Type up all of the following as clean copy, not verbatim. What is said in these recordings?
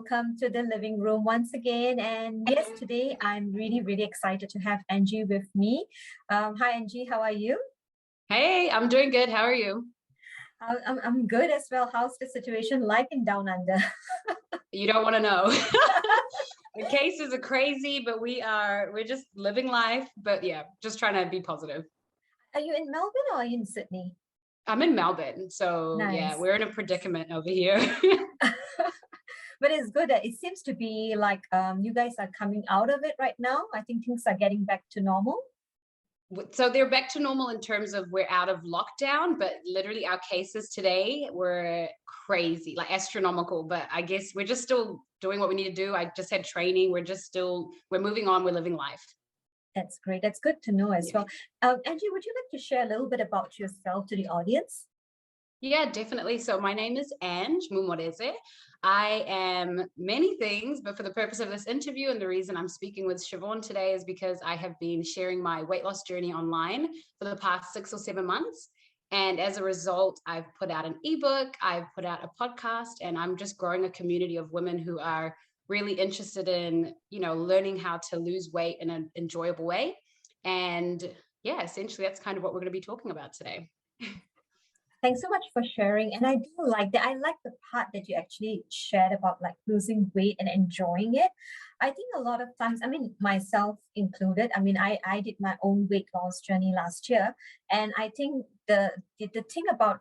welcome to the living room once again. And yes, today I'm really excited to have Angie with me. Hi, Angie, how are you? Hey, I'm doing good. How are you? I'm good as well. How's the situation like in Down Under? You don't want to know. The cases are crazy, but we're just living life. But yeah, just trying to be positive. Are you in Melbourne or are you in Sydney? I'm in Melbourne, so yeah, Nice. we're in a predicament over here. But it's good that it seems to be like you guys are coming out of it right now. I think things are getting back to normal. So they're back to normal in terms of we're out of lockdown, but literally our cases today were crazy, like astronomical. But I guess we're just still doing what we need to do. I just had training. We're moving on. We're living life. That's great. That's good to know as Yeah. well. Angie, would you like to share a little bit about yourself to the audience? Yeah, definitely. So my name is Ange Mumporeze. I am many things, but for the purpose of this interview and the reason I'm speaking with Siobhan today is because I have been sharing my weight loss journey online for the past 6 or 7 months. And as a result, I've put out an ebook, I've put out a podcast, and I'm just growing a community of women who are really interested in, learning how to lose weight in an enjoyable way. And yeah, essentially that's kind of what we're going to be talking about today. Thanks so much for sharing. And I do like that. I like the part that you actually shared about like losing weight and enjoying it. I think a lot of times, I mean, myself included, I did my own weight loss journey last year. And I think the thing about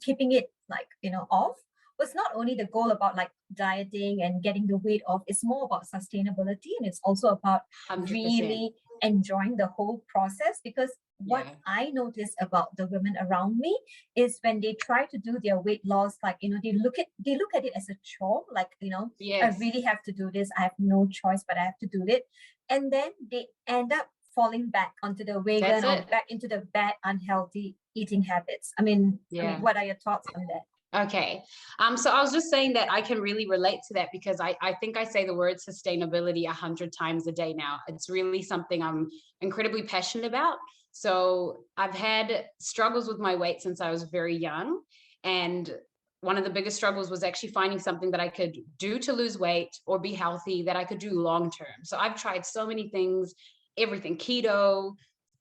keeping it like, off was not only the goal about like dieting and getting the weight off, it's more about sustainability. And it's also about 100%. really enjoying the whole process because what Yeah. I notice about the women around me is when they try to do their weight loss, like, they look at it as a chore, like, I Yes, really have to do this. I have no choice, but I have to do it. And then they end up falling back onto the that's vegan or it. back into the bad, unhealthy eating habits. I mean, Yeah. what are your thoughts on that? Okay. So I was just saying that I can really relate to that because I think I say the word sustainability 100 times a day now. It's really something I'm incredibly passionate about. So I've had struggles with my weight since I was very young. And one of the biggest struggles was actually finding something that I could do to lose weight or be healthy that I could do long term. So I've tried so many things, everything keto,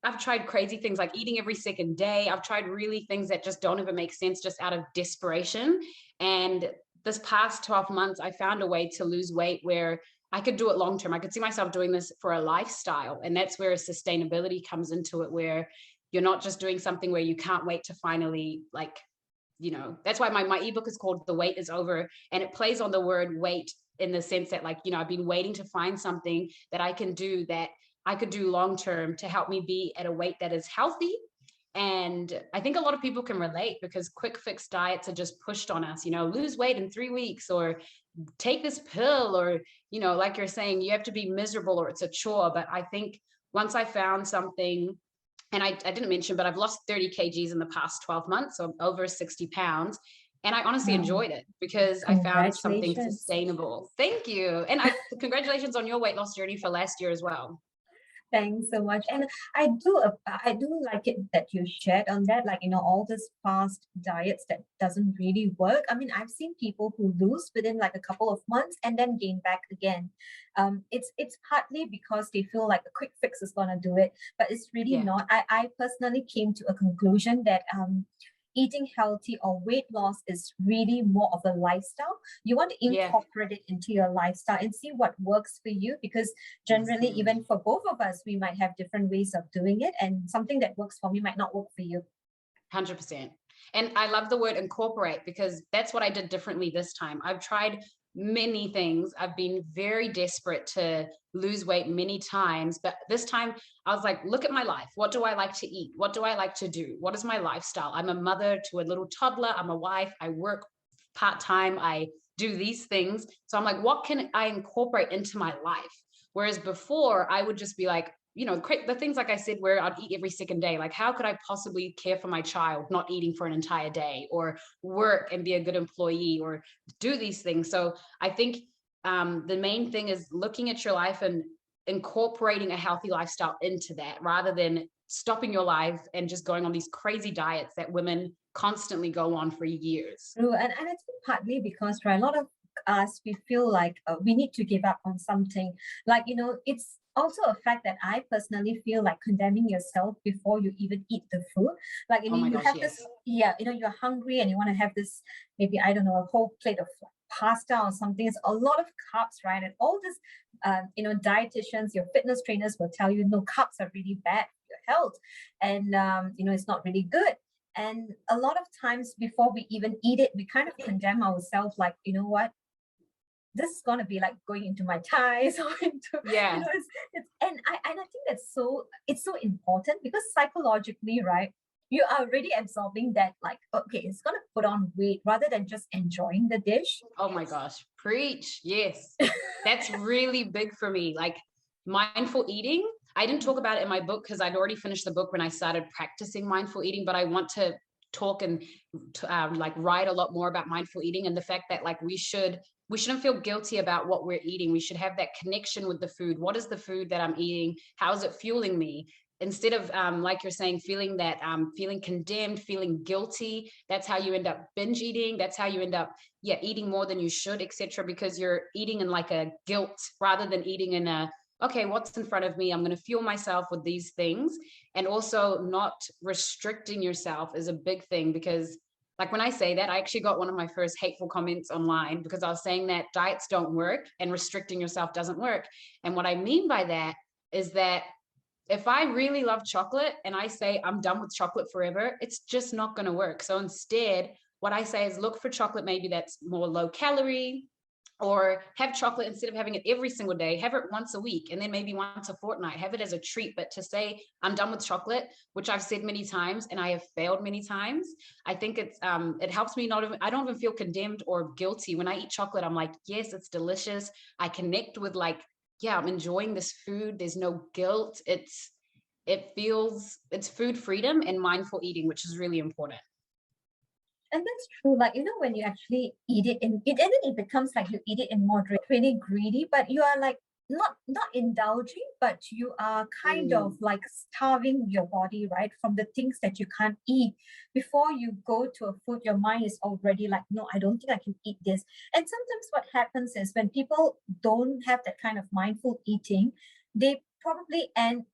I've tried crazy things like eating every second day. I've tried really things that just don't even make sense just out of desperation. And this past 12 months, I found a way to lose weight where I could do it long term. I could see myself doing this for a lifestyle. And that's where sustainability comes into it, where you're not just doing something where you can't wait to finally that's why my ebook is called The Wait Is Over. And it plays on the word wait in the sense that I've been waiting to find something that I can do that I could do long term to help me be at a weight that is healthy. And I think a lot of people can relate because quick fix diets are just pushed on us, lose weight in 3 weeks or take this pill or, like you're saying, you have to be miserable or it's a chore. But I think once I found something, and I didn't mention, but I've lost 30 kgs in the past 12 months, so I'm over 60 pounds. And I honestly Wow. enjoyed it because I found something Congratulations. sustainable. Thank you. And congratulations on your weight loss journey for last year as well. Thanks so much. And I do like it that you shared on that, like, all this fast diets that doesn't really work. I mean, I've seen people who lose within like a couple of months and then gain back again. It's partly because they feel like a quick fix is gonna do it, but it's really Yeah. not. I personally came to a conclusion that eating healthy or weight loss is really more of a lifestyle. You want to Yeah. incorporate it into your lifestyle and see what works for you because generally, Absolutely. even for both of us, we might have different ways of doing it, and something that works for me might not work for you. 100%. And I love the word incorporate because that's what I did differently this time. I've tried many things. I've been very desperate to lose weight many times, but this time I was like, look at my life. What do I like to eat? What do I like to do? What is my lifestyle? I'm a mother to a little toddler. I'm a wife. I work part-time. I do these things. So I'm like, what can I incorporate into my life? Whereas before I would just be like, the things like I said, where I'd eat every second day, like how could I possibly care for my child not eating for an entire day or work and be a good employee or do these things? So I think the main thing is looking at your life and incorporating a healthy lifestyle into that rather than stopping your life and just going on these crazy diets that women constantly go on for years. True, and I think partly because, right, a lot of us, we feel like we need to give up on something. Like, it's also a fact that I personally feel like condemning yourself before you even eat the food. Like, Oh my you gosh, have this, yes. yeah, you're hungry and you want to have this, maybe, I don't know, a whole plate of pasta or something. It's a lot of carbs, right? And all this, dietitians, your fitness trainers will tell you, no, carbs are really bad for your health. And, it's not really good. And a lot of times before we even eat it, we kind of condemn ourselves like, you know what, this is going to be like going into my thighs or into, Yeah. and I think it's so important because psychologically, right, you are already absorbing that, like, okay, it's going to put on weight rather than just enjoying the dish. Oh my gosh. Preach. Yes. That's really big for me. Like mindful eating. I didn't talk about it in my book because I'd already finished the book when I started practicing mindful eating, but I want to talk and like write a lot more about mindful eating and the fact that like we shouldn't feel guilty about what we're eating. We should have that connection with the food. What is the food that I'm eating? How is it fueling me? Instead of like you're saying, feeling that feeling condemned, feeling guilty. That's how you end up binge eating. That's how you end up eating more than you should, etc. Because you're eating in like a guilt rather than eating in a, okay, what's in front of me? I'm going to fuel myself with these things. And also not restricting yourself is a big thing because like when I say that, I actually got one of my first hateful comments online because I was saying that diets don't work and restricting yourself doesn't work. And what I mean by that is that if I really love chocolate and I say I'm done with chocolate forever, it's just not going to work. So instead, what I say is look for chocolate maybe that's more low calorie, or have chocolate instead of having it every single day, have it once a week and then maybe once a fortnight, have it as a treat. But to say I'm done with chocolate, which I've said many times and I have failed many times, I think it helps me not even, I don't even feel condemned or guilty when I eat chocolate. I'm like, yes, it's delicious. I connect with like, yeah, I'm enjoying this food. There's no guilt. It's food freedom and mindful eating, which is really important. And that's true. Like, when you actually eat it and then it becomes like you eat it in moderate, really greedy, but you are like not indulging, but you are kind of Mm. like starving your body, right? From the things that you can't eat. Before you go to a food, your mind is already like, no, I don't think I can eat this. And sometimes what happens is when people don't have that kind of mindful eating, they probably end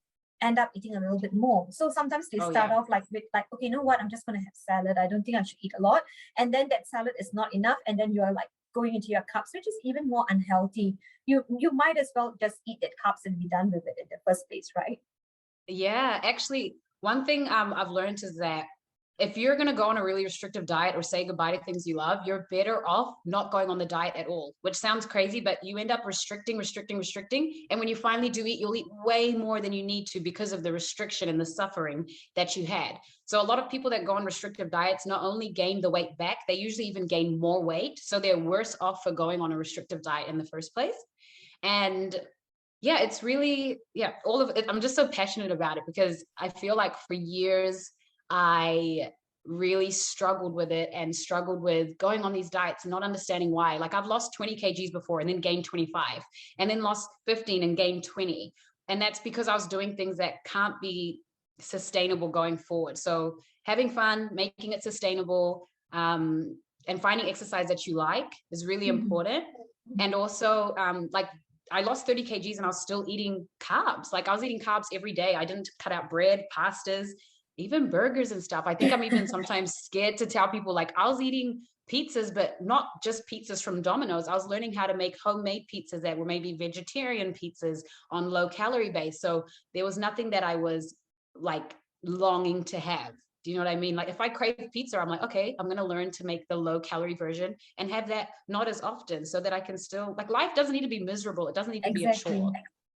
up eating a little bit more. So sometimes they Oh start yeah. off like with like, okay, you know what? I'm just gonna have salad. I don't think I should eat a lot. And then that salad is not enough. And then you're like going into your cups, which is even more unhealthy. You might as well just eat that cups and be done with it in the first place, right? Yeah, actually, one thing I've learned is that if you're going to go on a really restrictive diet or say goodbye to things you love, you're better off not going on the diet at all, which sounds crazy, but you end up restricting, restricting, restricting. And when you finally do eat, you'll eat way more than you need to because of the restriction and the suffering that you had. So a lot of people that go on restrictive diets not only gain the weight back, they usually even gain more weight. So they're worse off for going on a restrictive diet in the first place. And yeah, it's really, all of it. I'm just so passionate about it because I feel like for years I really struggled with it and struggled with going on these diets and not understanding why. Like I've lost 20 kgs before and then gained 25 and then lost 15 and gained 20. And that's because I was doing things that can't be sustainable going forward. So having fun, making it sustainable, and finding exercise that you like is really Mhm. important. And also, like I lost 30 kgs and I was still eating carbs. Like I was eating carbs every day. I didn't cut out bread, pastas, even burgers and stuff. I think I'm even sometimes scared to tell people like I was eating pizzas, but not just pizzas from Domino's. I was learning how to make homemade pizzas that were maybe vegetarian pizzas on low calorie base. So there was nothing that I was like longing to have. Do you know what I mean? Like if I crave pizza, I'm like, okay, I'm going to learn to make the low calorie version and have that not as often so that I can still like life doesn't need to be miserable. It doesn't need to be a Exactly. chore.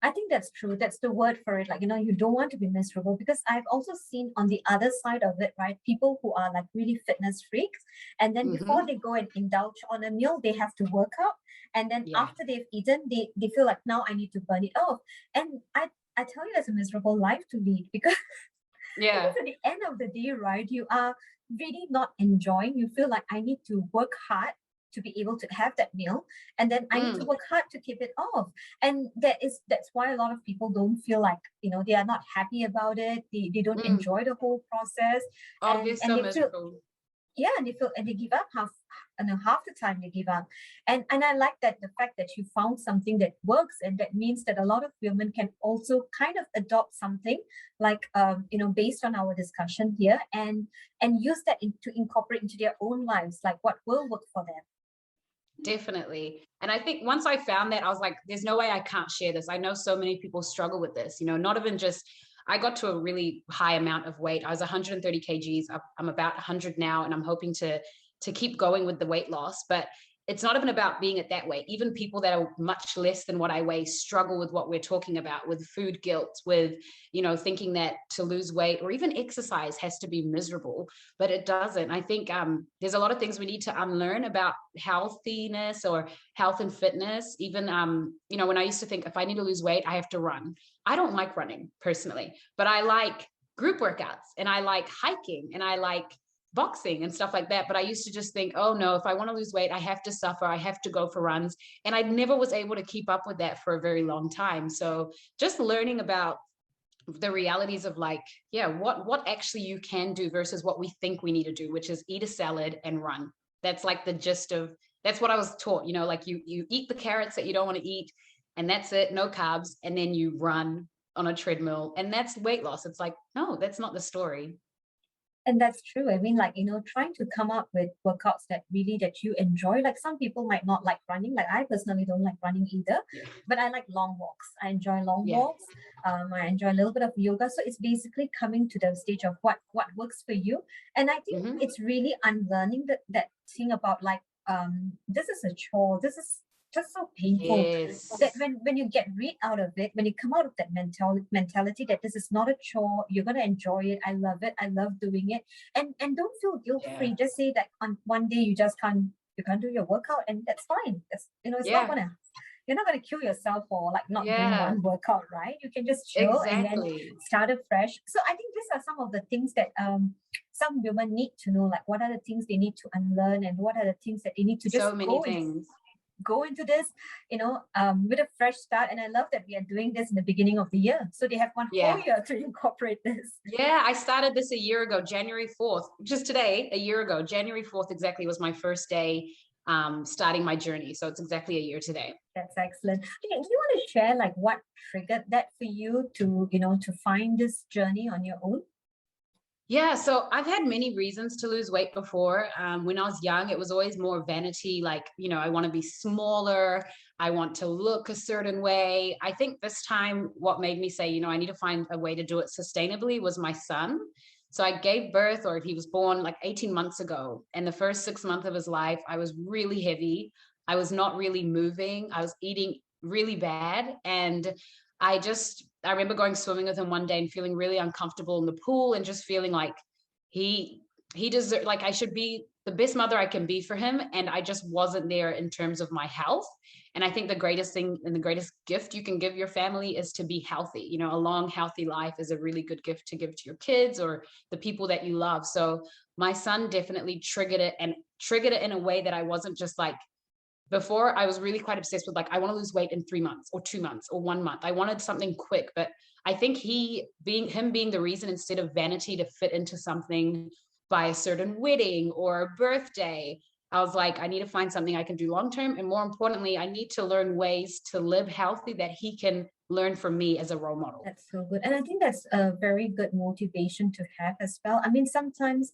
I think that's true. That's the word for it. Like, you don't want to be miserable because I've also seen on the other side of it, right? People who are like really fitness freaks. And then before Mm-hmm. they go and indulge on a meal, they have to work out. And then Yeah. after they've eaten, they feel like now I need to burn it off. And I tell you, that's a miserable life to lead because Yeah. because at the end of the day, right, you are really not enjoying. You feel like I need to work hard to be able to have that meal, and then I need to Mm, work hard to keep it off. And that's why a lot of people don't feel like, they are not happy about it. They don't mm. enjoy the whole process, Oh, they're and so they feel, miserable. Yeah, and they give up half the time they give up. And I like that, the fact that you found something that works, and that means that a lot of women can also kind of adopt something like, based on our discussion here, and use that to incorporate into their own lives, like what will work for them. Definitely. And I think once I found that, I was like, there's no way I can't share this. I know so many people struggle with this, not even just, I got to a really high amount of weight. I was 130 kgs. I'm about 100 now, and I'm hoping to keep going with the weight loss. But it's not even about being at that weight. Even people that are much less than what I weigh struggle with what we're talking about, with food guilt, with, thinking that to lose weight or even exercise has to be miserable, but it doesn't. I think there's a lot of things we need to unlearn about healthiness or health and fitness. Even, when I used to think if I need to lose weight, I have to run. I don't like running personally, but I like group workouts, and I like hiking, and I like boxing and stuff like that. But I used to just think, oh no, if I want to lose weight, I have to suffer, I have to go for runs. And I never was able to keep up with that for a very long time. So just learning about the realities of what actually you can do versus what we think we need to do, which is eat a salad and run. That's like the gist of, that's what I was taught, like you eat the carrots that you don't want to eat, and that's it, no carbs, and then you run on a treadmill, and that's weight loss. It's like, no, that's not the story. And that's true. I mean, like, trying to come up with workouts that you enjoy. Like, some people might not like running. Like, I personally don't like running either, Yeah. but I like long walks. I enjoy long Yeah. walks. I enjoy a little bit of yoga. So it's basically coming to the stage of what works for you. And I think it's really unlearning that thing about, like, this is a chore. This is just so painful, Yes. that when you get rid out of it, when you come out of that mentality that this is not a chore, you're going to enjoy it. I love it. I love doing it. And don't feel guilt free. Yeah. Just say that on one day you just can't do your workout, and that's fine. That's, it's Yeah. not gonna, you're not gonna kill yourself for like not doing one workout, right? You can just chill and then start afresh. So I think these are some of the things that some women need to know, like what are the things they need to unlearn, and what are the things that they need to just so many things. Go into this, with a fresh start. And I love that we are doing this in the beginning of the year, so they have one whole year to incorporate this. Yeah, I started this a year ago, January 4th, just today, a year ago, January 4th exactly was my first day starting my journey. So it's exactly a year today. That's excellent. Okay, do you want to share like what triggered that for you to find this journey on your own? Yeah, so I've had many reasons to lose weight before. When I was young, it was always more vanity, like, I want to be smaller. I want to look a certain way. I think this time what made me say, I need to find a way to do it sustainably was my son. So I gave birth, or he was born like 18 months ago. And the first 6 months of his life, I was really heavy. I was not really moving. I was eating really bad. And I remember going swimming with him one day and feeling really uncomfortable in the pool, and just feeling like he deserved, like I should be the best mother I can be for him. And I just wasn't there in terms of my health. And I think the greatest thing and the greatest gift you can give your family is to be healthy. A long, healthy life is a really good gift to give to your kids or the people that you love. So my son definitely triggered it in a way that I wasn't just like, before I was really quite obsessed with, like, I want to lose weight in 3 months or 2 months or 1 month. I wanted something quick, but I think him being the reason, instead of vanity to fit into something by a certain wedding or a birthday, I was like, I need to find something I can do long-term. And more importantly, I need to learn ways to live healthy that he can learn from me as a role model. That's so good. And I think that's a very good motivation to have as well. I mean, sometimes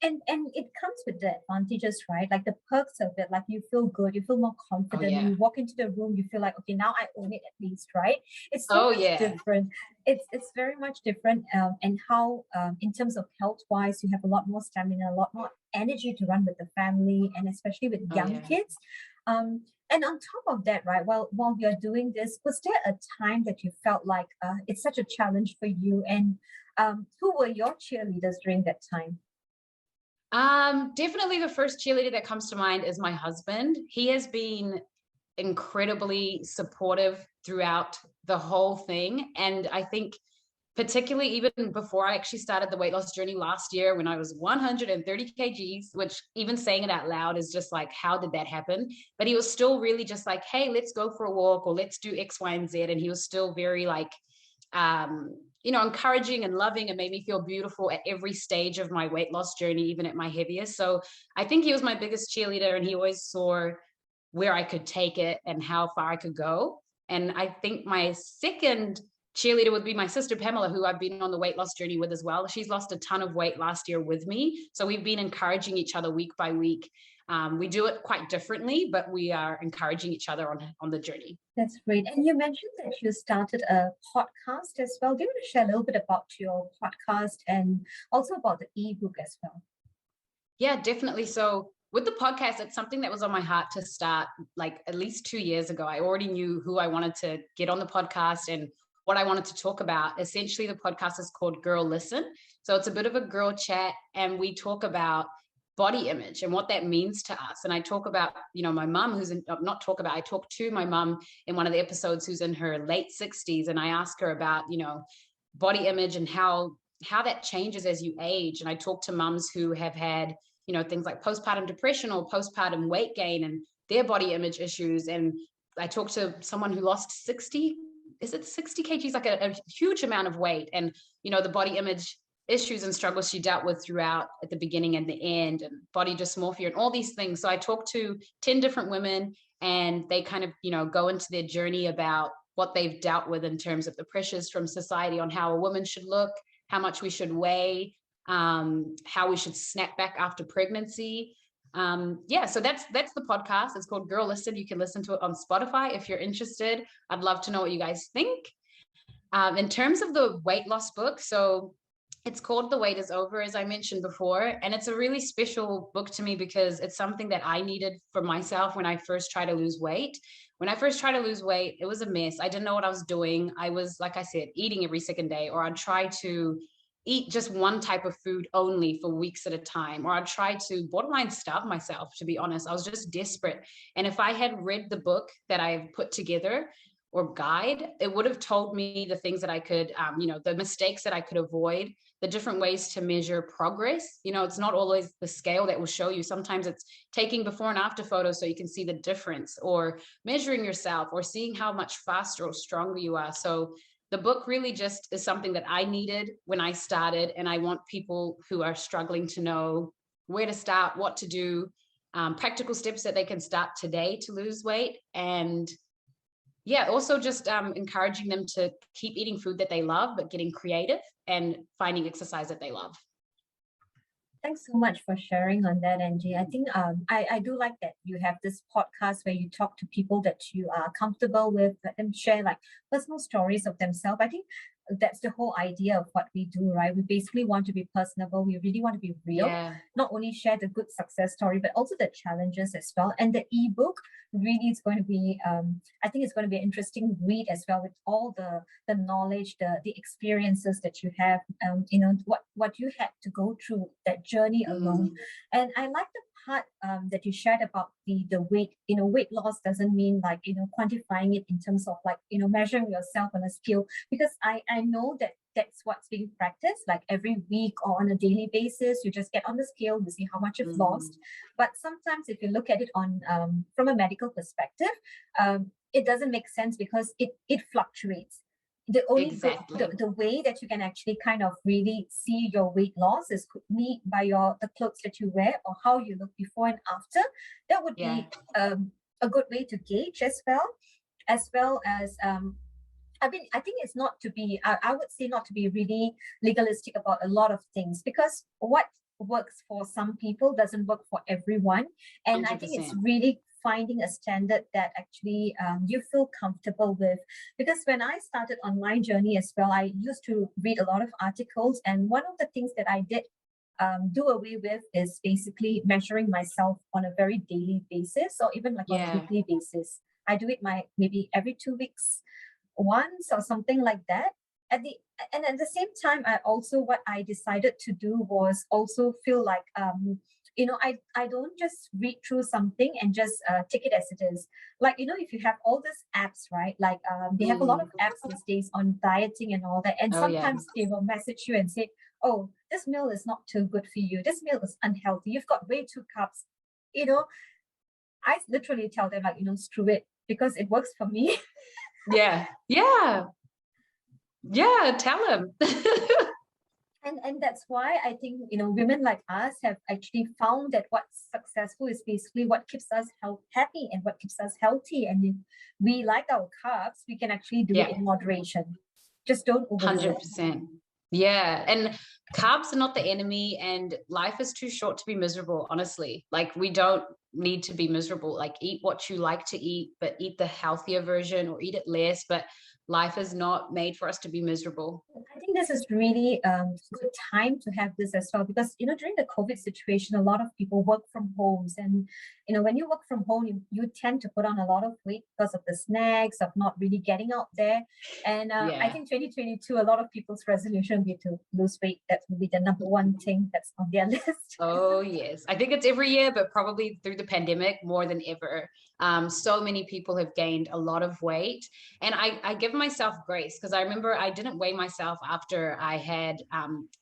and it comes with the advantages, right? Like the perks of it, like you feel good, you feel more confident. yeah. You walk into the room, you feel like, okay, now I own it at least, right? It's so much different. It's very much different. And how in terms of health wise, you have a lot more stamina, a lot more energy to run with the family, and especially with young kids. And on top of that, right, while you're doing this, was there a time that you felt like it's such a challenge for you? And who were your cheerleaders during that time? Definitely the first cheerleader that comes to mind is my husband. He has been incredibly supportive throughout the whole thing. And I think particularly even before I actually started the weight loss journey last year, when I was 130 kgs, which even saying it out loud is just like, how did that happen? But he was still really just like, hey, let's go for a walk, or let's do X, Y, and Z. And he was still very like, encouraging and loving, and made me feel beautiful at every stage of my weight loss journey, even at my heaviest. So I think he was my biggest cheerleader, and he always saw where I could take it and how far I could go. And I think my second cheerleader would be my sister Pamela, who I've been on the weight loss journey with as well. She's lost a ton of weight last year with me. So we've been encouraging each other week by week. We do it quite differently, but we are encouraging each other on the journey. That's great. And you mentioned that you started a podcast as well. Do you want to share a little bit about your podcast and also about the ebook as well? Yeah, definitely. So with the podcast, it's something that was on my heart to start like at least 2 years ago. I already knew who I wanted to get on the podcast and what I wanted to talk about. Essentially, the podcast is called Girl Listen. So it's a bit of a girl chat, and we talk about body image and what that means to us. And I talk about, my mom I talk to my mom in one of the episodes who's in her late 60s. And I ask her about, body image and how that changes as you age. And I talk to mums who have had, things like postpartum depression or postpartum weight gain and their body image issues. And I talked to someone who lost 60 kgs, like a huge amount of weight, and, the body image issues and struggles she dealt with throughout at the beginning and the end, and body dysmorphia and all these things. So I talked to 10 different women, and they kind of, go into their journey about what they've dealt with in terms of the pressures from society on how a woman should look, how much we should weigh, how we should snap back after pregnancy. So that's the podcast. It's called Girl Listen. You can listen to it on Spotify if you're interested. I'd love to know what you guys think. In terms of the weight loss book, so it's called The Wait Is Over, as I mentioned before, and it's a really special book to me because it's something that I needed for myself when I first tried to lose weight. When I first tried to lose weight, it was a mess. I didn't know what I was doing. I was, like I said, eating every second day, or I'd try to eat just one type of food only for weeks at a time, or I'd try to borderline starve myself, to be honest. I was just desperate. And if I had read the book that I've put together or guide, it would have told me the things that I could, the mistakes that I could avoid, the different ways to measure progress. It's not always the scale that will show you. Sometimes it's taking before and after photos so you can see the difference, or measuring yourself, or seeing how much faster or stronger you are. So the book really just is something that I needed when I started, and I want people who are struggling to know where to start, what to do, practical steps that they can start today to lose weight. And also just encouraging them to keep eating food that they love, but getting creative and finding exercise that they love. Thanks so much for sharing on that, Angie. I think I do like that you have this podcast where you talk to people that you are comfortable with, let them share like personal stories of themselves. I think that's the whole idea of what we do, right? We basically want to be personable. We really want to be real, not only share the good success story, but also the challenges as well. And the ebook really is going to be, I think it's going to be an interesting read as well, with all the knowledge, the experiences that you have, what you had to go through that journey alone. And I like the part that you shared about the weight. Weight loss doesn't mean like quantifying it in terms of like measuring yourself on a scale, because I know that that's what's being practiced, like every week or on a daily basis. You just get on the scale, you see how much you've lost. But sometimes if you look at it on from a medical perspective, it doesn't make sense because it fluctuates. The only the way that you can actually kind of really see your weight loss is could be by the clothes that you wear or how you look before and after. That would be a good way to gauge as well as I think it's not to be, I would say not to be really legalistic about a lot of things, because what works for some people doesn't work for everyone. And 100%. I think it's really finding a standard that actually you feel comfortable with. Because when I started on my journey as well, I used to read a lot of articles. And one of the things that I did do away with is basically measuring myself on a very daily basis, or even like on a weekly basis. I do it maybe every 2 weeks once or something like that. At the same time, what I decided to do was also feel like I don't just read through something and just take it as it is. Like, if you have all these apps, right? Like they have a lot of apps these days on dieting and all that. And sometimes they will message you and say, oh, this meal is not too good for you. This meal is unhealthy. You've got way too carbs. I literally tell them like, screw it, because it works for me. Yeah. Yeah, tell him. And that's why I think, women like us have actually found that what's successful is basically what keeps us happy and what keeps us healthy. And if we like our carbs, we can actually do it Yeah. in moderation. Just don't overdo it. 100%. Yeah. And carbs are not the enemy, and life is too short to be miserable, honestly. Like, we don't need to be miserable. Like, eat what you like to eat, but eat the healthier version, or eat it less. But life is not made for us to be miserable. I think this is really good time to have this as well because during the COVID situation, a lot of people work from homes, and when you work from home, you tend to put on a lot of weight because of the snacks of not really getting out there. And I Yeah. think 2022, a lot of people's resolution will be to lose weight. That will be the number one thing that's on their list. Oh, yes. I think it's every year, but probably through the pandemic more than ever. So many people have gained a lot of weight. And I give myself grace because I remember I didn't weigh myself after I had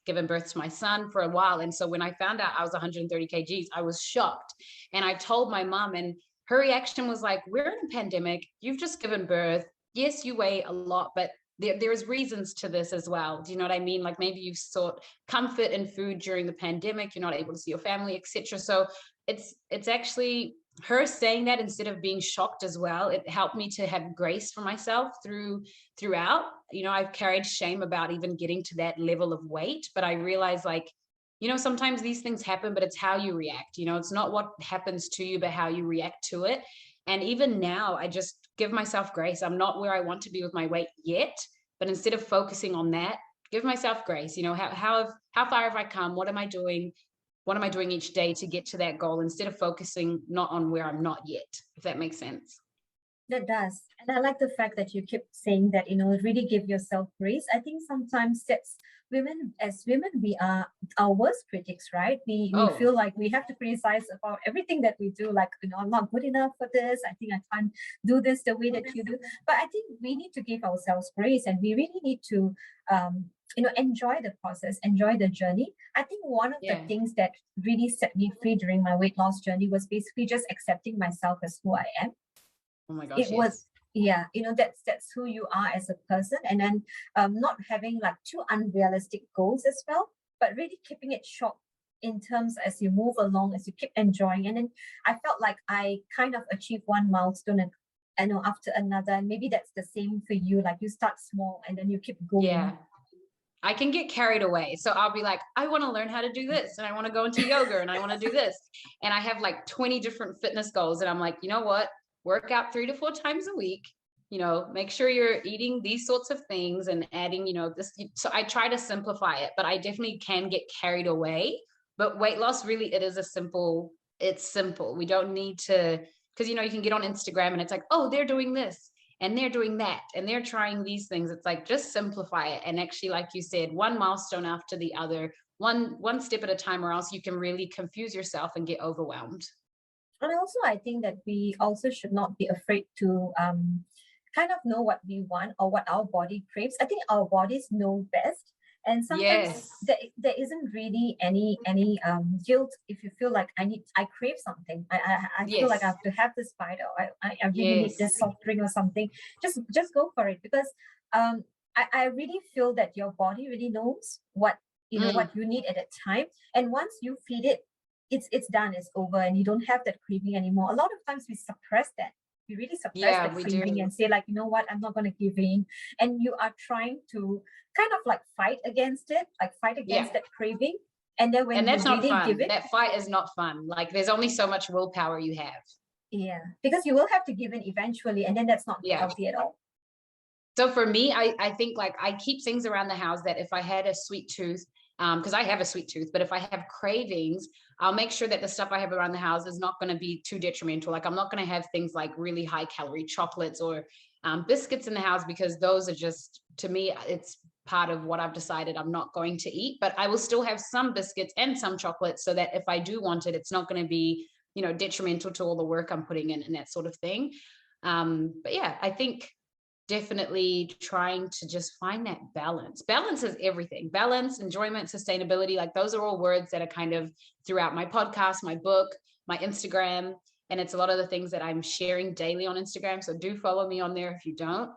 given birth to my son for a while. And so when I found out I was 130 kgs, I was shocked. And I told my mom, and her reaction was like, we're in a pandemic. You've just given birth. Yes, you weigh a lot, but there's reasons to this as well. Do you know what I mean? Like, maybe you've sought comfort in food during the pandemic. You're not able to see your family, etc. So it's actually her saying that instead of being shocked as well. It helped me to have grace for myself throughout. I've carried shame about even getting to that level of weight, but I realized, like, sometimes these things happen, but it's how you react. It's not what happens to you, but how you react to it. And even now, I just give myself grace. I'm not where I want to be with my weight yet, but instead of focusing on that, give myself grace. How far have I come? What am I doing? What am I doing each day to get to that goal, instead of focusing not on where I'm not yet, if that makes sense. That does. And I like the fact that you keep saying that, really give yourself grace. I think sometimes as women, we are our worst critics, right? We Oh, feel like we have to criticize about everything that we do, like, I'm not good enough for this. I think I can't do this the way that you do. But I think we need to give ourselves grace, and we really need to, enjoy the process, enjoy the journey. I think one of the yeah. things that really set me free during my weight loss journey was basically just accepting myself as who I am. Oh my gosh, It was, yes. yeah, that's who you are as a person. And then not having like too unrealistic goals as well, but really keeping it short in terms as you move along, as you keep enjoying. And then I felt like I kind of achieved one milestone, and I know after another. And maybe that's the same for you, like you start small and then you keep going. Yeah. I can get carried away. So I'll be like, I want to learn how to do this, and I want to go into yoga, and I want to do this. And I have like 20 different fitness goals. And I'm like, you know what? Work out 3 to 4 times a week. Make sure you're eating these sorts of things and adding, this. So I try to simplify it, but I definitely can get carried away. But weight loss, really, it's simple. We don't need to, because, you can get on Instagram and it's like, oh, they're doing this and they're doing that and they're trying these things. It's like, just simplify it. And actually, like you said, one milestone after the other, one step at a time, or else you can really confuse yourself and get overwhelmed. And also, I think that we also should not be afraid to kind of know what we want or what our body craves. I think our bodies know best. And sometimes Yes. there isn't really any guilt if you feel like I crave something. I feel like I Yes. have to have this bite, or I really need Yes. this soft drink or something. Just go for it, because I really feel that your body really knows what Mm. what you need at that time. And once you feed it, it's done, it's over, and you don't have that craving anymore. A lot of times we suppress that. We really suppress Yeah, that we craving do. and say, like, you know what, I'm not going to give in. And you are trying to kind of like fight against it, like fight Yeah. against that craving. And then when And you that's not really give fun. it, That fight is not fun. Like, there's only so much willpower you have. yeah, because you will have to give in eventually, and then that's not Yeah. healthy at all. So for me, I think, like, I keep things around the house that if I had a sweet tooth, because I have a sweet tooth, but if I have cravings, I'll make sure that the stuff I have around the house is not going to be too detrimental. Like, I'm not going to have things like really high calorie chocolates or biscuits in the house, because those are just, to me, it's part of what I've decided I'm not going to eat. But I will still have some biscuits and some chocolates, so that if I do want it, it's not going to be, detrimental to all the work I'm putting in and that sort of thing. But yeah, I think definitely trying to just find that balance. Balance is everything. Balance, enjoyment, sustainability, like, those are all words that are kind of throughout my podcast, my book, my Instagram, and it's a lot of the things that I'm sharing daily on Instagram. So do follow me on there if you don't.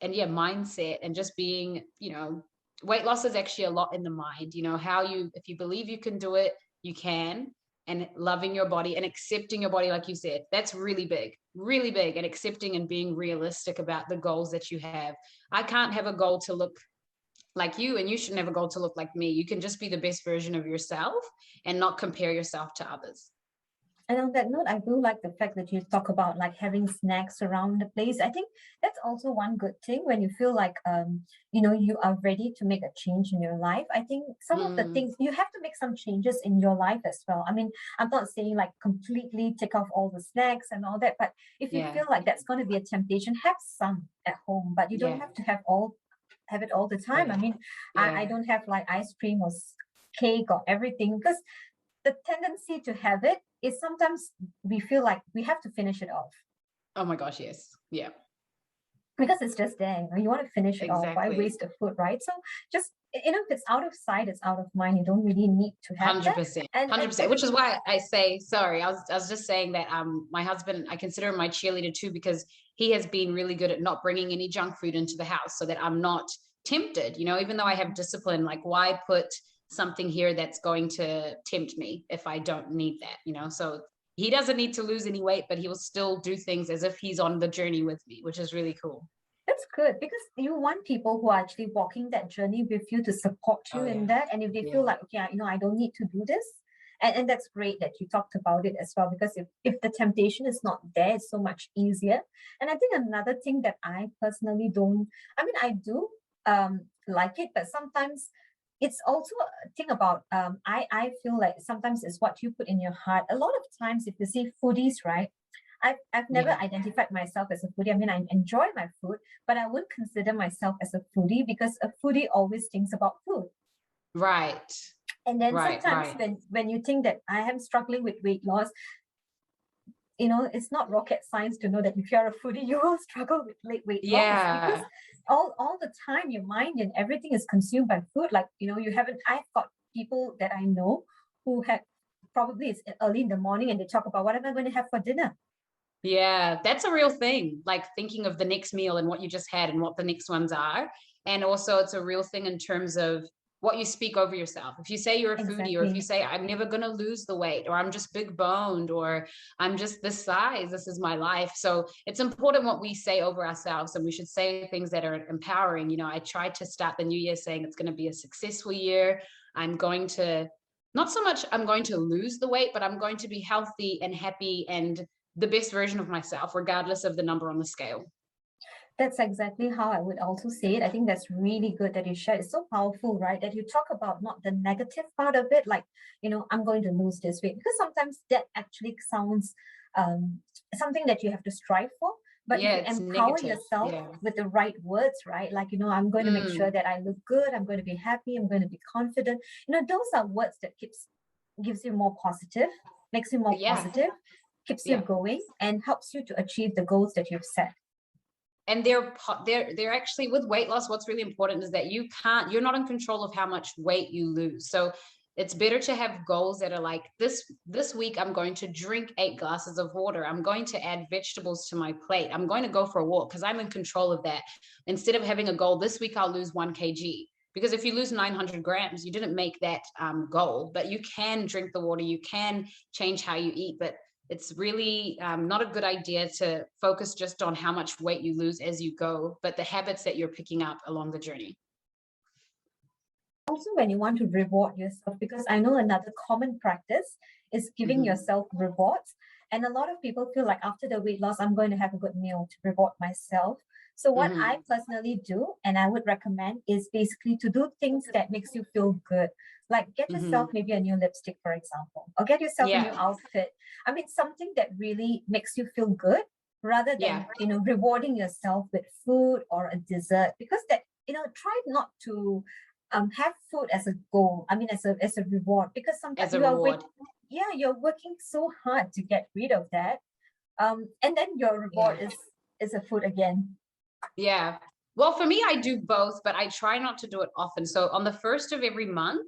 and yeah, mindset, and just being, weight loss is actually a lot in the mind, if you believe you can do it, you can. And loving your body and accepting your body, like you said, that's really big, and accepting and being realistic about the goals that you have. I can't have a goal to look like you, and you shouldn't have a goal to look like me. You can just be the best version of yourself and not compare yourself to others. And on that note, I do like the fact that you talk about like having snacks around the place. I think that's also one good thing when you feel like you are ready to make a change in your life. I think some of the things you have to make some changes in your life as well. I mean, I'm not saying like completely take off all the snacks and all that, but if you feel like that's going to be a temptation, have some at home, but you don't have to have it all the time. I mean, I don't have like ice cream or cake or everything, because the tendency to have it is sometimes we feel like we have to finish it off. Oh my gosh, yes. Yeah. Because it's just there. You want to finish it off. Why Exactly. waste the food, right? So just, if it's out of sight, it's out of mind. You don't really need to have 100%. that. 100%. Which is why I say, sorry, I was just saying that my husband, I consider him my cheerleader too, because he has been really good at not bringing any junk food into the house so that I'm not tempted, even though I have discipline. Like, why put something here that's going to tempt me if I don't need that, so he doesn't need to lose any weight, but he will still do things as if he's on the journey with me, which is really cool. That's good, because you want people who are actually walking that journey with you to support you in that. And if they feel like, okay, I don't need to do this. And that's great that you talked about it as well, because if the temptation is not there, it's so much easier. And I think another thing that I personally don't, I mean, I do like it, but sometimes it's also a thing about I feel like sometimes it's what you put in your heart. A lot of times if you see foodies, right? I've never identified myself as a foodie. I mean, I enjoy my food, but I wouldn't consider myself as a foodie, because a foodie always thinks about food. Right. And then sometimes when you think that I am struggling with weight loss, it's not rocket science to know that if you're a foodie, you will struggle with weight loss, because all the time your mind and everything is consumed by food. Like, I've got people that I know who had, probably it's early in the morning, and they talk about, what am I going to have for dinner? Yeah, that's a real thing. Like thinking of the next meal and what you just had and what the next ones are. And also it's a real thing in terms of what you speak over yourself. If you say you're a foodie, or if you say, I'm never going to lose the weight, or I'm just big boned, or I'm just this size, this is my life. So it's important what we say over ourselves, and we should say things that are empowering. I tried to start the new year saying it's going to be a successful year. I'm going to, not so much I'm going to lose the weight, but I'm going to be healthy and happy and the best version of myself, regardless of the number on the scale. That's exactly how I would also say it. I think that's really good that you shared. It's so powerful, right? That you talk about not the negative part of it, like, I'm going to lose this weight, because sometimes that actually sounds something that you have to strive for. But if you empower yourself with the right words, right? Like, I'm going to make sure that I look good. I'm going to be happy. I'm going to be confident. Those are words that gives you more positive, makes you more positive, keeps you going, and helps you to achieve the goals that you've set. And they're actually, with weight loss, what's really important is that you're not in control of how much weight you lose. So it's better to have goals that are like, this week I'm going to drink 8 glasses of water. I'm going to add vegetables to my plate. I'm going to go for a walk, because I'm in control of that. Instead of having a goal, this week I'll lose 1 kg. Because if you lose 900 grams, you didn't make that goal, but you can drink the water, you can change how you eat. But it's really not a good idea to focus just on how much weight you lose as you go, but the habits that you're picking up along the journey. Also, when you want to reward yourself, because I know another common practice is giving yourself rewards. And a lot of people feel like after the weight loss, I'm going to have a good meal to reward myself. So what I personally do, and I would recommend, is basically to do things that makes you feel good. Like get yourself maybe a new lipstick, for example, or get yourself a new outfit. I mean, something that really makes you feel good, rather than, rewarding yourself with food or a dessert, because that, try not to have food as a goal. I mean, as a reward, because sometimes you're working so hard to get rid of that. And then your reward is a food again. Yeah. Well, for me, I do both, but I try not to do it often. So on the first of every month,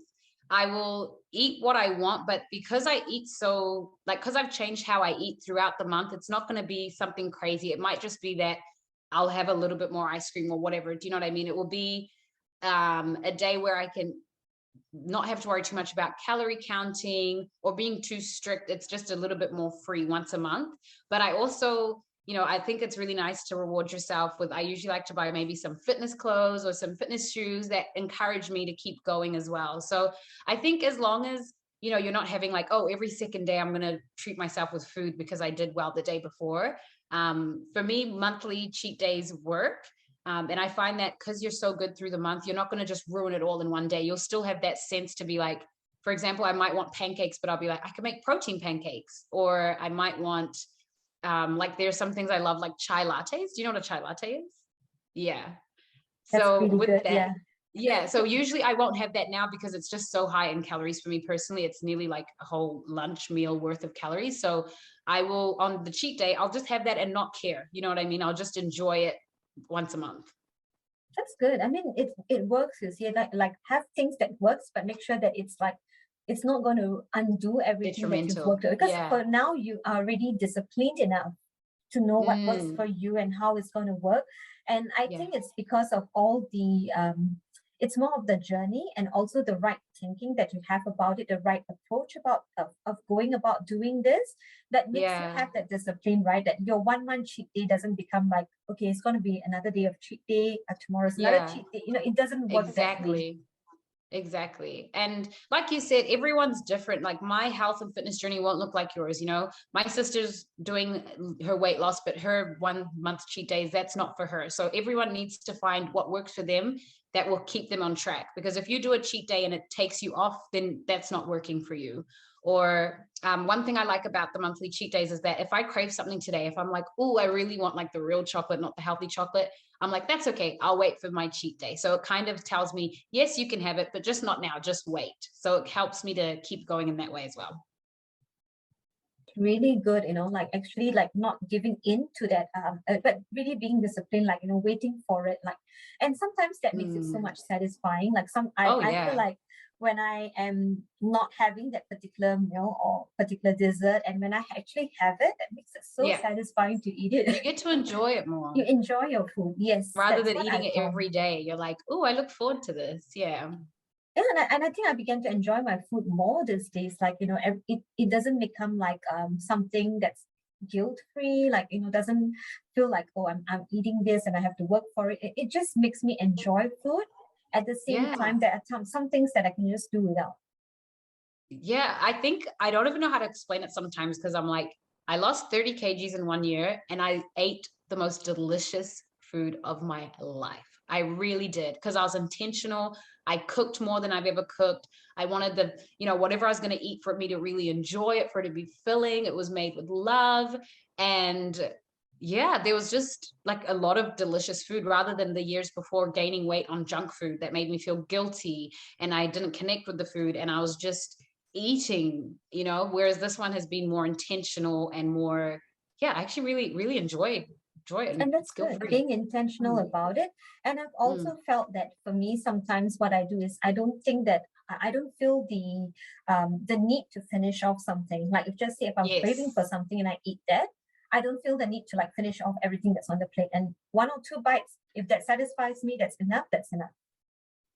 I will eat what I want, but because I eat because I've changed how I eat throughout the month, it's not going to be something crazy. It might just be that I'll have a little bit more ice cream or whatever. Do you know what I mean? It will be a day where I can not have to worry too much about calorie counting or being too strict. It's just a little bit more free once a month. But I also, I think it's really nice to reward yourself with, I usually like to buy maybe some fitness clothes or some fitness shoes that encourage me to keep going as well. So I think as long as, you're not having like, oh, every second day I'm going to treat myself with food because I did well the day before. For me, monthly cheat days work. And I find that because you're so good through the month, you're not going to just ruin it all in one day. You'll still have that sense to be like, for example, I might want pancakes, but I'll be like, I can make protein pancakes. Or I might want, like there's some things I love, like chai lattes. Do you know what a chai latte is? Yeah. That's So really with good. that, yeah. So usually I won't have that now because it's just so high in calories for me personally. It's nearly like a whole lunch meal worth of calories. So I will, on the cheat day, I'll just have that and not care. You know what I mean? I'll just enjoy it once a month. That's good. I mean, it works. You see, like have things that works, but make sure that it's like it's not going to undo everything that you've worked on. Because for now you are already disciplined enough to know what works for you and how it's going to work. And I think it's because of all the it's more of the journey and also the right thinking that you have about it, the right approach about of going about doing this that makes you have that discipline, right? That your 1 month cheat day doesn't become like, okay, it's going to be another day of cheat day, tomorrow's another cheat day. It doesn't work that way. Exactly. And like you said, everyone's different. Like my health and fitness journey won't look like yours. My sister's doing her weight loss, but her 1 month cheat days, that's not for her. So everyone needs to find what works for them that will keep them on track. Because if you do a cheat day and it takes you off, then that's not working for you. Or one thing I like about the monthly cheat days is that if I crave something today, if I'm like, oh, I really want like the real chocolate, not the healthy chocolate, I'm like, that's okay. I'll wait for my cheat day. So it kind of tells me, yes, you can have it, but just not now, just wait. So it helps me to keep going in that way as well. Really good, like actually like not giving in to that, but really being disciplined, like, waiting for it. Like, and sometimes that makes it so much satisfying. Like I feel like when I am not having that particular meal or particular dessert, and when I actually have it, that makes it so satisfying to eat it. You get to enjoy it more. You enjoy your food, yes. Rather than eating it every day, you're like, oh, I look forward to this. Yeah. Yeah, and I think I began to enjoy my food more these days. Like, it doesn't become like something that's guilt-free, like, doesn't feel like, oh, I'm eating this and I have to work for it. It just makes me enjoy food. At the same time, there are some things that I can just do without. Yeah, I think I don't even know how to explain it sometimes because I'm like, I lost 30 kgs in 1 year and I ate the most delicious food of my life. I really did because I was intentional. I cooked more than I've ever cooked. I wanted whatever I was going to eat for me to really enjoy it, for it to be filling. It was made with love. And yeah, there was just like a lot of delicious food rather than the years before gaining weight on junk food that made me feel guilty and I didn't connect with the food and I was just eating, whereas this one has been more intentional and more, I actually really, really enjoy it. And that's good, being intentional about it. And I've also felt that for me, sometimes what I do is I don't feel the need to finish off something. Like if I'm craving for something and I eat that, I don't feel the need to like finish off everything that's on the plate. And 1 or 2 bites, if that satisfies me, that's enough.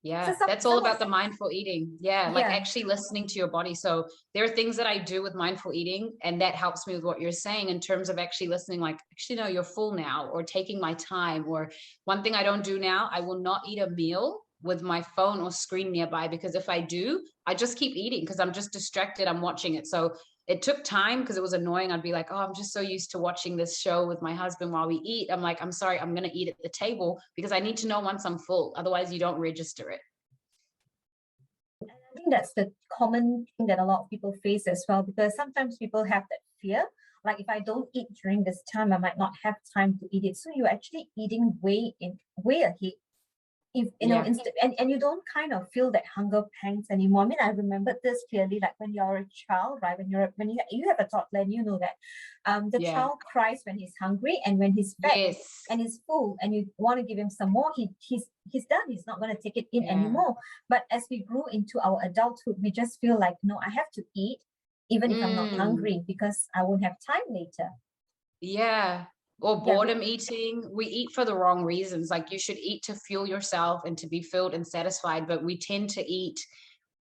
Yeah, so that's all about the mindful eating. Like actually listening to your body. So there are things that I do with mindful eating, and that helps me with what you're saying in terms of actually listening, like, actually, no, you're full now, or taking my time. Or one thing I don't do now, I will not eat a meal with my phone or screen nearby, because if I do, I just keep eating because I'm just distracted. I'm watching it. So it took time because it was annoying. I'd be like, oh, I'm just so used to watching this show with my husband while we eat. I'm like, I'm sorry, I'm going to eat at the table because I need to know once I'm full. Otherwise, you don't register it. I think that's the common thing that a lot of people face as well, because sometimes people have that fear. Like if I don't eat during this time, I might not have time to eat it. So you're actually eating way ahead. If and you don't kind of feel that hunger pangs anymore. I mean, I remember this clearly, like when you're a child, right? When you have a toddler, and you know that the child cries when he's hungry, and when he's fed and he's full, and you want to give him some more, he's done. He's not going to take it in anymore. But as we grew into our adulthood, we just feel like, no, I have to eat even if I'm not hungry, because I won't have time later. Yeah. or Yeah, boredom eating. We eat for the wrong reasons. Like, you should eat to fuel yourself and to be filled and satisfied, but we tend to eat,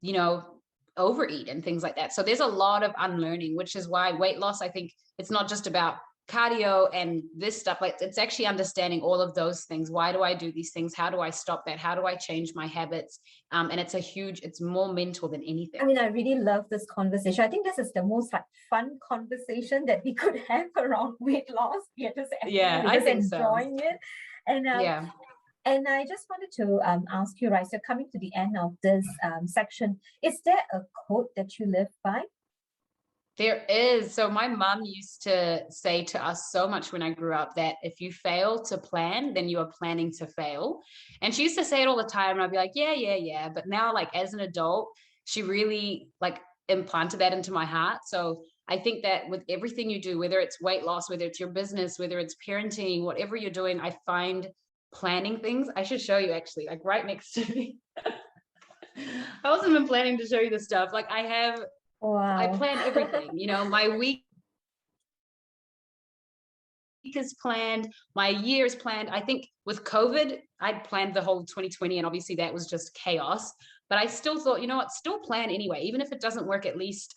you know, overeat and things like that. So there's a lot of unlearning, which is why weight loss, I think it's not just about cardio and this stuff. Like, it's actually understanding all of those things. Why do I do these things? How do I stop that? How do I change my habits? And it's more mental than anything. I mean, I really love this conversation. I think this is the most like fun conversation that we could have around weight loss. We're just Yeah, I just think so. enjoying it. And Yeah. and I just wanted to ask you, right? So coming to the end of this section, is there a quote that you live by? There is. So my mom used to say to us so much when I grew up that if you fail to plan, then you are planning to fail. And she used to say it all the time. And I'd be like, yeah, yeah, yeah. But now, like, as an adult, she really like implanted that into my heart. So I think that with everything you do, whether it's weight loss, whether it's your business, whether it's parenting, whatever you're doing, I find planning things. I should show you, actually, like right next to me. I wasn't even planning to show you this stuff. Like, I Wow. plan everything, you know, my week is planned, my year is planned. I think with COVID, I'd planned the whole 2020, and obviously that was just chaos. But I still thought, you know what, still plan anyway, even if it doesn't work. At least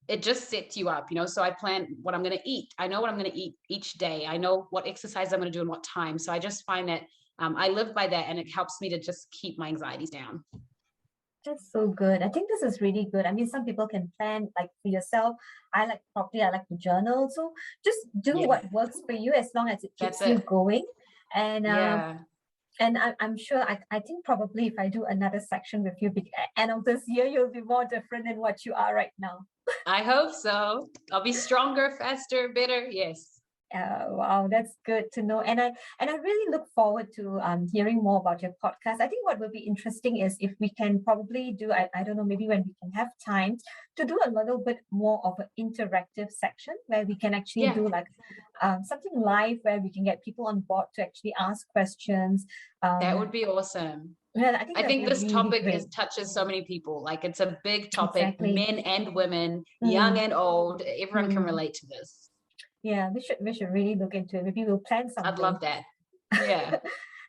it just sets you up, you know. So I plan what I'm going to eat. I know what I'm going to eat each day. I know what exercise I'm going to do and what time. So I just find that I live by that, and it helps me to just keep my anxieties down. That's so good. I think this is really good. I mean, some people can plan like for yourself. I like to journal. So just do Yeah, what works for you as long as it that's keeps you it. going. And Yeah, I'm sure I think probably if I do another section with you end of this year, you'll be more different than what you are right now. I hope so. I'll be stronger, faster, better. Yes. Wow, that's good to know. And I really look forward to hearing more about your podcast. I think what will be interesting is if we can probably do, I don't know, maybe when we can have time to do a little bit more of an interactive section where we can actually Yeah, do like something live where we can get people on board to actually ask questions. that would be awesome. Yeah, I think I that'll think be this really topic great. touches so many people. Like, it's a big topic, Exactly. men and women, young Mm, and old. Everyone can mm. relate to this. Yeah, we should really look into it. Maybe we'll plan I'd something. love that. Yeah.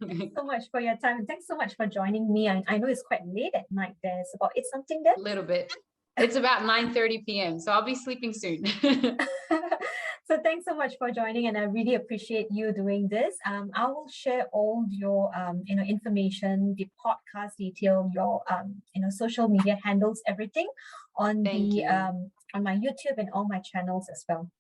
Thanks so much for your time. And thanks so much for joining me. I know it's quite late at night there. It's about it's something there. A little bit. It's about 9:30 p.m., so I'll be sleeping soon. So thanks so much for joining, and I really appreciate you doing this. I will share all your information, the podcast detail, your social media handles, everything on Thank the you. on my YouTube and all my channels as well.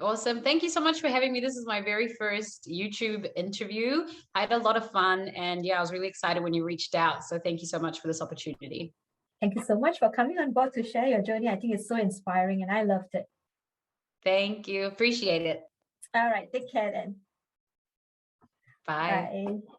Awesome. Thank you so much for having me. This is my very first YouTube interview. I had a lot of fun, and yeah, I was really excited when you reached out. So thank you so much for this opportunity. Thank you so much for coming on board to share your journey. I think it's so inspiring, and I loved it. Thank you. Appreciate it. All right, take care then. Bye. Bye.